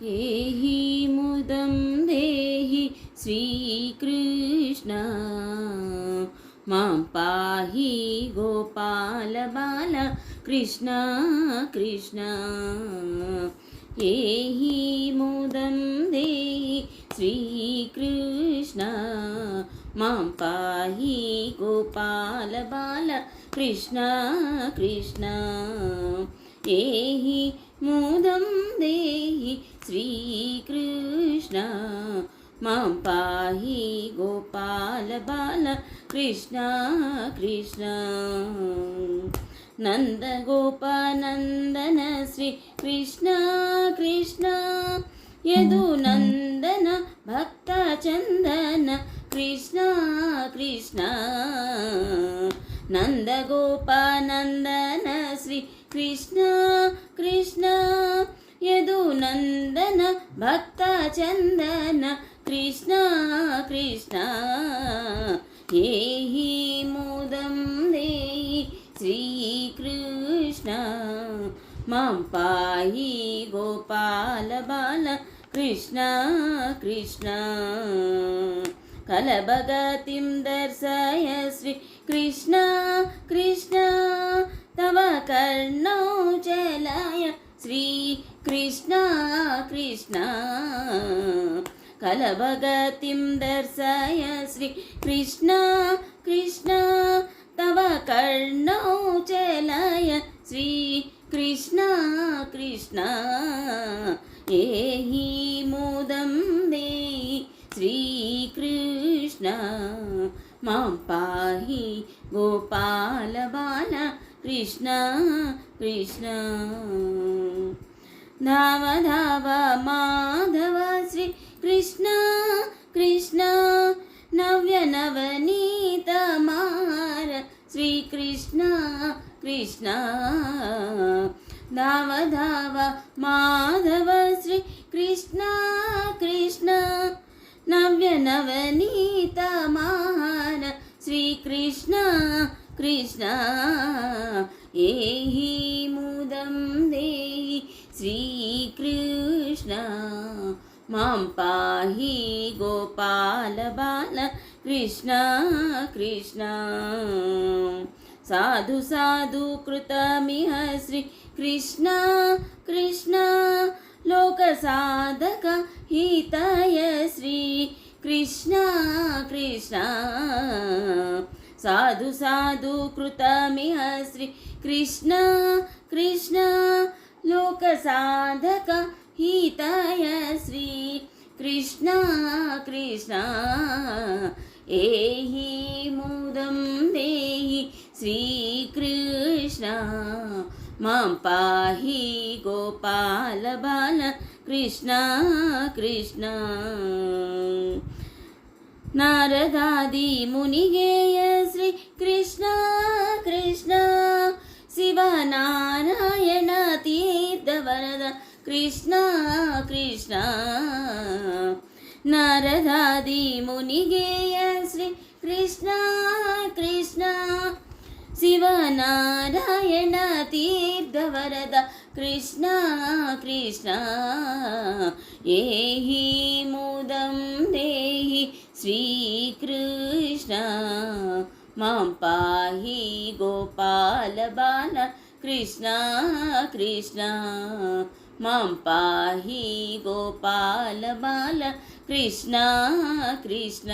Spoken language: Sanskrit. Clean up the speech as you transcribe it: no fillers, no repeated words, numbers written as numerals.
एहि मुदं देहि श्रीकृष्ण मां पाहि गोपाल बाल कृष्ण कृष्ण एहि मुदं देहि श्रीकृष्ण मां पाहि गोपाल बाल कृष्ण कृष्ण एहि मुदं देहि श्रीकृष्ण मां पाहि गोपाल बाल कृष्ण कृष्ण नंद गोपानंदन श्री कृष्ण कृष्ण यदुनंदन भक्त चंदन कृष्ण कृष्ण नंद गोपानंदन श्री कृष्ण कृष्ण यदुनंदन भक्त चंदन कृष्ण कृष्ण एहि मुदं देहि श्रीकृष्ण मां पाहि गोपाल बाल कृष्ण कृष्ण कलभगतिं दर्शय श्री कृष्ण कृष्ण तव कर्णौजलाय श्री कृष्ण कृष्ण कलभगतिं दर्शय श्री कृष्ण कृष्ण तव कर्णौजलाय श्री कृष्ण कृष्ण एहि मुदं देहि श्रीकृष्ण मां पाहि गोपाल बाल कृष्ण कृष्ण धाव धाव माधव श्री कृष्ण कृष्ण नव्य नवनीत मार श्री कृष्ण कृष्ण धाव धाव माधव श्री कृष्ण कृष्ण नव्य नवनीत मार श्री कृष्ण कृष्ण एहि मुदं देहि श्रीकृष्ण मां पाहि गोपाल बाल कृष्ण कृष्ण साधु साधु कृतमिह श्री कृष्ण कृष्ण लोक साधक हिताय श्री कृष्ण कृष्ण साधु साधु कृतमिह श्री कृष्ण कृष्ण लोक साधक हिताय श्री कृष्ण कृष्ण एहि मुदं देहि श्रीकृष्ण मां पाहि गोपाल बाल कृष्ण कृष्ण नारदादि मुनिगेय श्री कृष्ण कृष्ण शिव नारायण तीर्थ वरद कृष्ण कृष्ण नारदादि मुनिगेय श्री कृष्ण कृष्ण शिव नारायण तीर्थ वरद कृष्ण कृष्ण एहि मुदं देहि श्रीकृष्ण मां पाहि गोपाल बाल कृष्ण कृष्ण मां पाहि गोपाल बाल कृष्ण कृष्ण।